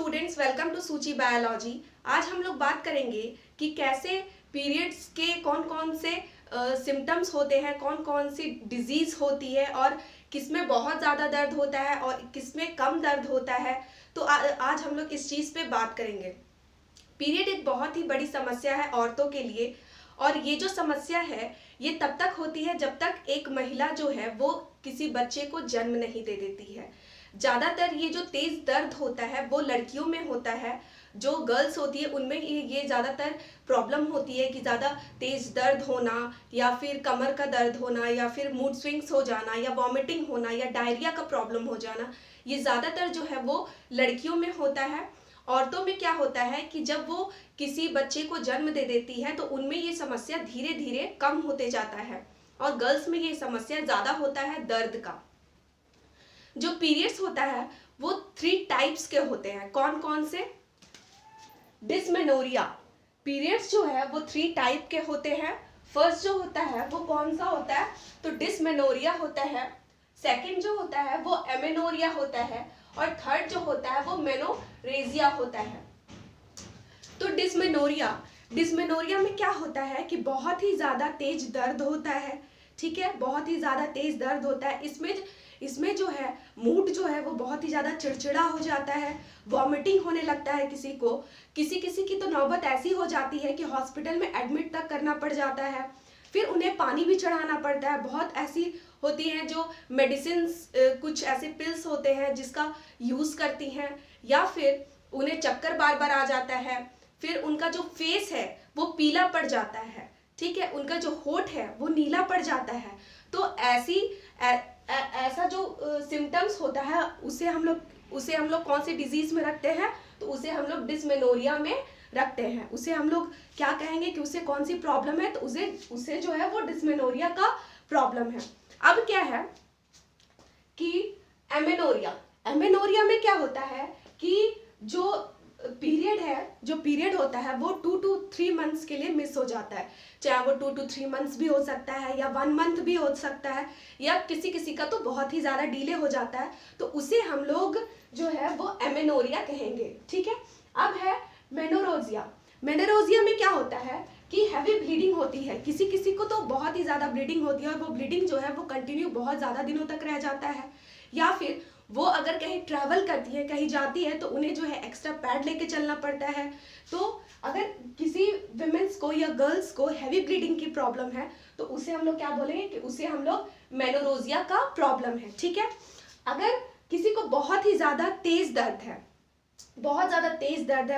Students, welcome to सूची biology. आज हम लोग बात करेंगे कि कैसे पीरियड्स के कौन कौन से सिम्टम्स होते हैं, कौन कौन सी डिजीज होती है और किसमें बहुत ज़्यादा दर्द होता है और किसमें कम दर्द होता है। तो आज हम लोग इस चीज़ पे बात करेंगे। पीरियड एक बहुत ही बड़ी समस्या है औरतों के लिए, और ये जो समस्या है ये तब तक होती है जब तक एक महिला जो है वो किसी बच्चे को जन्म नहीं दे देती है। ज़्यादातर ये जो तेज़ दर्द होता है वो लड़कियों में होता है। जो गर्ल्स होती है उनमें ये ज़्यादातर प्रॉब्लम होती है कि ज़्यादा तेज़ दर्द होना या फिर कमर का दर्द होना या फिर मूड स्विंग्स हो जाना या वॉमिटिंग होना या डायरिया का प्रॉब्लम हो जाना। ये ज़्यादातर जो है वो लड़कियों में होता है। औरतों में क्या होता है कि जब वो किसी बच्चे को जन्म दे देती है तो उनमें ये समस्या धीरे धीरे कम होते जाता है, और गर्ल्स में ये समस्या ज़्यादा होता है दर्द का। जो पीरियड्स होता है वो 3 टाइप्स के होते हैं। कौन कौन से? डिस्मेनोरिया। पीरियड्स जो है वो 3 टाइप के होते हैं। फर्स्ट जो होता है वो कौन सा होता है? तो डिस्मेनोरिया होता है। सेकंड जो होता है वो एमेनोरिया होता है, और थर्ड जो होता है वो मेनोरेजिया होता है। तो डिस्मेनोरिया में क्या होता है कि बहुत ही ज़्यादा तेज दर्द होता है। ठीक है, बहुत ही ज़्यादा तेज दर्द होता है। इसमें जो है मूड जो है वो बहुत ही ज़्यादा चिड़चिड़ा हो जाता है, वॉमिटिंग होने लगता है किसी की तो नौबत ऐसी हो जाती है कि हॉस्पिटल में एडमिट तक करना पड़ जाता है। फिर उन्हें पानी भी चढ़ाना पड़ता है। बहुत ऐसी होती हैं जो मेडिसिन्स, कुछ ऐसे पिल्स होते हैं जिसका यूज़ करती हैं, या फिर उन्हें चक्कर बार बार आ जाता है। फिर उनका जो फेस है वो पीला पड़ जाता है। ठीक है, उनका जो होठ है वो नीला पड़ जाता है। तो ऐसा जो सिम्टम्स होता है उसे हम लोग कौन सी डिजीज में रखते हैं? तो उसे हम लोग डिस्मेनोरिया में रखते हैं। उसे हम लोग क्या कहेंगे कि उसे कौन सी प्रॉब्लम है? तो उसे जो है वो डिस्मेनोरिया का प्रॉब्लम है। अब क्या है कि एमेनोरिया में क्या होता है कि जो पीरियड होता है वो 2 to 3 मंथ्स के लिए मिस हो जाता है। चाहे वो 2 to 3 मंथ्स भी हो सकता है या 1 मंथ भी हो सकता है, या किसी का तो बहुत ही ज़्यादा डिले हो जाता है। तो उसे हम लोग जो है वो एमेनोरिया कहेंगे। ठीक है, अब है मेनोरोजिया में क्या होता है कि हैवी ब्लीडिंग होती है। किसी को तो बहुत ही ज़्यादा ब्लीडिंग होती है, और वो ब्लीडिंग जो है वो कंटिन्यू बहुत ज़्यादा दिनों तक रह जाता है। या फिर वो अगर कहीं ट्रैवल करती है, कहीं जाती है, तो उन्हें जो है एक्स्ट्रा पैड लेके चलना पड़ता है। तो अगर किसी विमेंस को या गर्ल्स को हैवी ब्लीडिंग की प्रॉब्लम है तो उसे हम लोग क्या बोलेंगे कि उसे हम लोग मेनोरोजिया का प्रॉब्लम है। ठीक है, अगर किसी को बहुत ही ज़्यादा तेज दर्द है,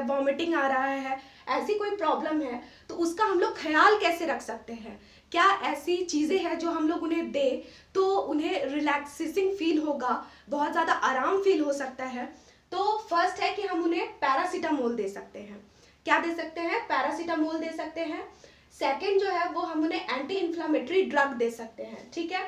वॉमिटिंग आ रहा है, ऐसी कोई प्रॉब्लम है, तो उसका हम लोग ख्याल कैसे रख सकते हैं? क्या ऐसी चीज़ें हैं जो हम लोग उन्हें दे तो उन्हें रिलैक्सेसिंग फील होगा, बहुत ज़्यादा आराम फील हो सकता है? तो फर्स्ट है कि हम उन्हें पैरासीटामोल दे सकते हैं। क्या दे सकते हैं? पैरासीटामोल दे सकते हैं। सेकेंड जो है वो हम उन्हें एंटी इन्फ्लामेटरी ड्रग दे सकते हैं। ठीक है,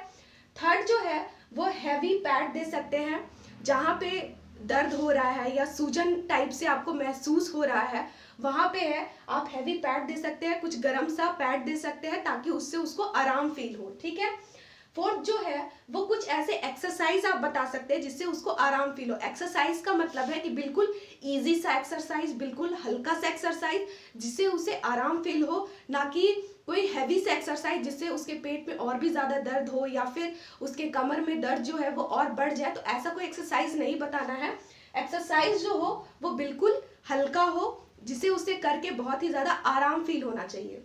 थर्ड जो है वो हैवी पैड दे सकते हैं। जहाँ पे दर्द हो रहा है या सूजन टाइप से आपको महसूस हो रहा है, वहाँ पे है आप हैवी पैड दे सकते हैं, कुछ गर्म सा पैड दे सकते हैं ताकि उससे उसको आराम फील हो। ठीक है, फोर्थ जो है वो कुछ ऐसे एक्सरसाइज आप बता सकते हैं जिससे उसको आराम फील हो। एक्सरसाइज का मतलब है कि बिल्कुल इजी सा एक्सरसाइज, बिल्कुल हल्का सा एक्सरसाइज जिससे उसे आराम फील हो, ना कि कोई हैवी सा एक्सरसाइज जिससे उसके पेट में और भी ज़्यादा दर्द हो या फिर उसके कमर में दर्द जो है वो और बढ़ जाए। तो ऐसा कोई एक्सरसाइज नहीं बताना है। एक्सरसाइज जो हो वो बिल्कुल हल्का हो, जिसे उसे करके बहुत ही ज़्यादा आराम फील होना चाहिए।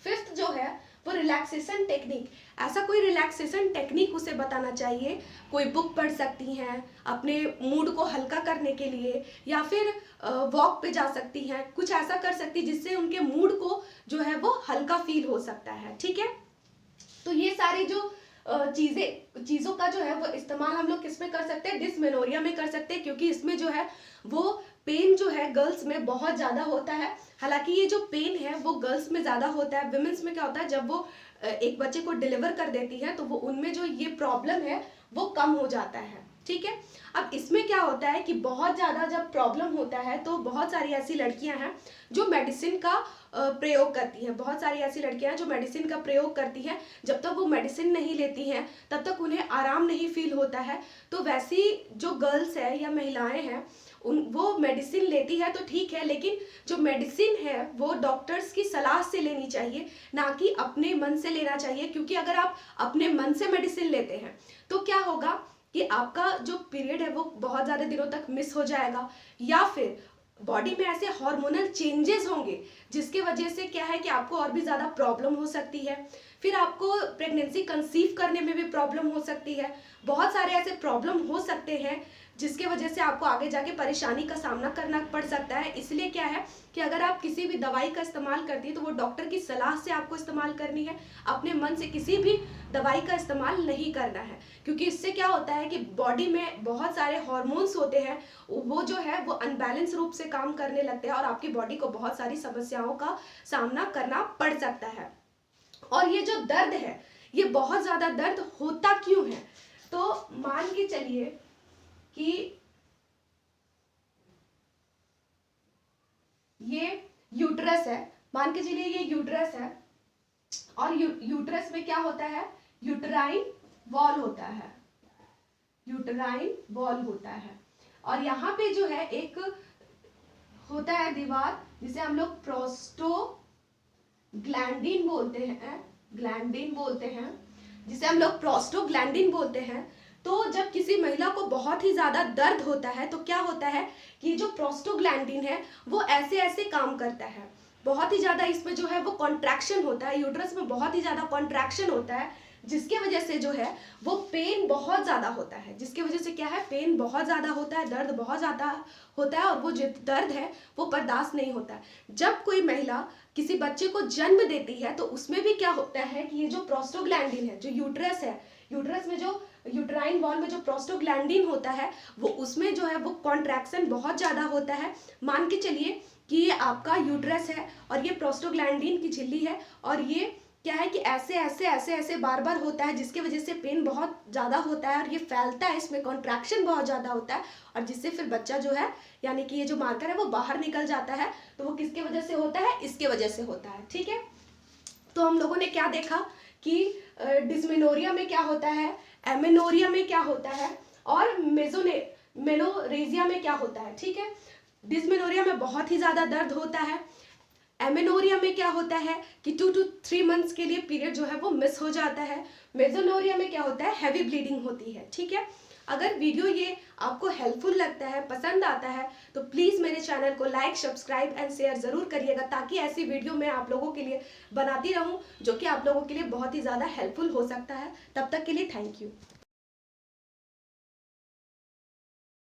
फिफ्थ जो है वो रिलैक्सेशन टेक्निक। ऐसा कोई रिलैक्सेशन टेक्निक उसे बताना चाहिए। कोई बुक पढ़ सकती हैं अपने मूड को हल्का करने के लिए, या फिर वॉक पे जा सकती हैं, कुछ ऐसा कर सकती जिससे उनके मूड को जो है वो हल्का फील हो सकता है। ठीक है, तो ये सारी जो चीज़ों का जो है वो इस्तेमाल हम लोग किस में कर सकते हैं? डिस्मेनोरिया में कर सकते हैं, क्योंकि इसमें जो है वो पेन जो है गर्ल्स में बहुत ज़्यादा होता है। हालांकि ये जो पेन है वो गर्ल्स में ज़्यादा होता है। विमेंस में क्या होता है, जब वो एक बच्चे को डिलीवर कर देती है तो वो उनमें जो ये प्रॉब्लम है वो कम हो जाता है। ठीक है। अब इसमें क्या होता है कि बहुत ज़्यादा जब प्रॉब्लम होता है तो बहुत सारी ऐसी लड़कियां हैं जो मेडिसिन का प्रयोग करती हैं। बहुत सारी ऐसी लड़कियां हैं जो मेडिसिन का प्रयोग करती हैं, जब तक वो मेडिसिन नहीं लेती हैं तब तक उन्हें आराम नहीं फील होता है। तो वैसी जो गर्ल्स है या महिलाएं हैं वो मेडिसिन लेती है तो ठीक है, लेकिन जो मेडिसिन है वो डॉक्टर्स की सलाह से लेनी चाहिए, ना कि अपने मन से लेना चाहिए। क्योंकि अगर आप अपने मन से मेडिसिन लेते हैं तो क्या होगा कि आपका जो पीरियड है वो बहुत ज़्यादा दिनों तक मिस हो जाएगा, या फिर बॉडी में ऐसे हार्मोनल चेंजेस होंगे जिसके वजह से क्या है कि आपको और भी ज़्यादा प्रॉब्लम हो सकती है। फिर आपको प्रेगनेंसी कंसीव करने में भी प्रॉब्लम हो सकती है। बहुत सारे ऐसे प्रॉब्लम हो सकते हैं जिसके वजह से आपको आगे जाके परेशानी का सामना करना पड़ सकता है। इसलिए क्या है कि अगर आप किसी भी दवाई का इस्तेमाल करती है तो वो डॉक्टर की सलाह से आपको इस्तेमाल करनी है, अपने मन से किसी भी दवाई का इस्तेमाल नहीं करना है। क्योंकि इससे क्या होता है कि बॉडी में बहुत सारे हॉर्मोन्स होते हैं, वो जो है वो अनबैलेंस रूप से काम करने लगते हैं और आपकी बॉडी को बहुत सारी समस्याओं का सामना करना पड़ सकता है। और ये जो दर्द है, ये बहुत ज़्यादा दर्द होता क्यों है? तो मान के चलिए कि ये यूट्रस है, मान के चलिए ये यूट्रस है, और यूट्रस में क्या होता है? यूट्राइन वॉल होता है, यूट्राइन वॉल होता है। और यहाँ पे जो है एक होता है दीवार जिसे हम लोग प्रोस्टोग्लैंडिन बोलते हैं, ग्लैंडिन बोलते हैं, जिसे हम लोग प्रोस्टोग्लैंडिन बोलते हैं। तो जब किसी महिला को बहुत ही ज़्यादा दर्द होता है तो क्या होता है कि जो प्रोस्टोग्लैंडिन है वो ऐसे ऐसे काम करता है, बहुत ही ज़्यादा इसमें जो है वो कॉन्ट्रैक्शन होता है, यूट्रस में बहुत ही ज़्यादा कॉन्ट्रैक्शन होता है, जिसके वजह से जो है वो पेन बहुत ज़्यादा होता है। जिसके वजह से क्या है, पेन बहुत ज़्यादा होता है, दर्द बहुत ज़्यादा होता है, और वो जो दर्द है वो बर्दाश्त नहीं होता है। जब कोई महिला किसी बच्चे को जन्म देती है तो उसमें भी क्या होता है कि ये जो प्रोस्टोग्लैंडिन है, जो यूट्रस है, यूट्रस में जो यूट्राइन वॉल में जो प्रोस्टोग्लैंडिन होता है वो उसमें जो है वो कॉन्ट्रैक्शन बहुत ज़्यादा होता है। मान के चलिए कि ये आपका यूट्रस है और ये प्रोस्टोग्लैंडिन की झिल्ली है, और ये क्या है कि ऐसे ऐसे ऐसे ऐसे बार बार होता है, जिसकी वजह से पेन बहुत ज़्यादा होता है और ये फैलता है, इसमें कॉन्ट्रैक्शन बहुत ज़्यादा होता है, और जिससे फिर बच्चा जो है यानी कि ये जो मार्कर है वो बाहर निकल जाता है। तो वो किसके वजह से होता है? इसके वजह से होता है। ठीक है, तो हम लोगों ने क्या देखा कि डिस्मेनोरिया में क्या होता है, एमेनोरिया में क्या होता है, और मेनोरेजिया में क्या होता है। ठीक है, डिस्मेनोरिया में बहुत ही ज़्यादा दर्द होता है। एमेनोरिया में क्या होता है कि 2 to 3 मंथ्स के लिए पीरियड जो है वो मिस हो जाता है। मेसोनोरिया में क्या होता है? हैवी ब्लीडिंग होती है। ठीक है, अगर वीडियो ये आपको हेल्पफुल लगता है, पसंद आता है, तो प्लीज़ मेरे चैनल को लाइक, सब्सक्राइब एंड शेयर ज़रूर करिएगा, ताकि ऐसी वीडियो मैं आप लोगों के लिए बनाती रहूं जो कि आप लोगों के लिए बहुत ही ज़्यादा हेल्पफुल हो सकता है। तब तक के लिए थैंक यू।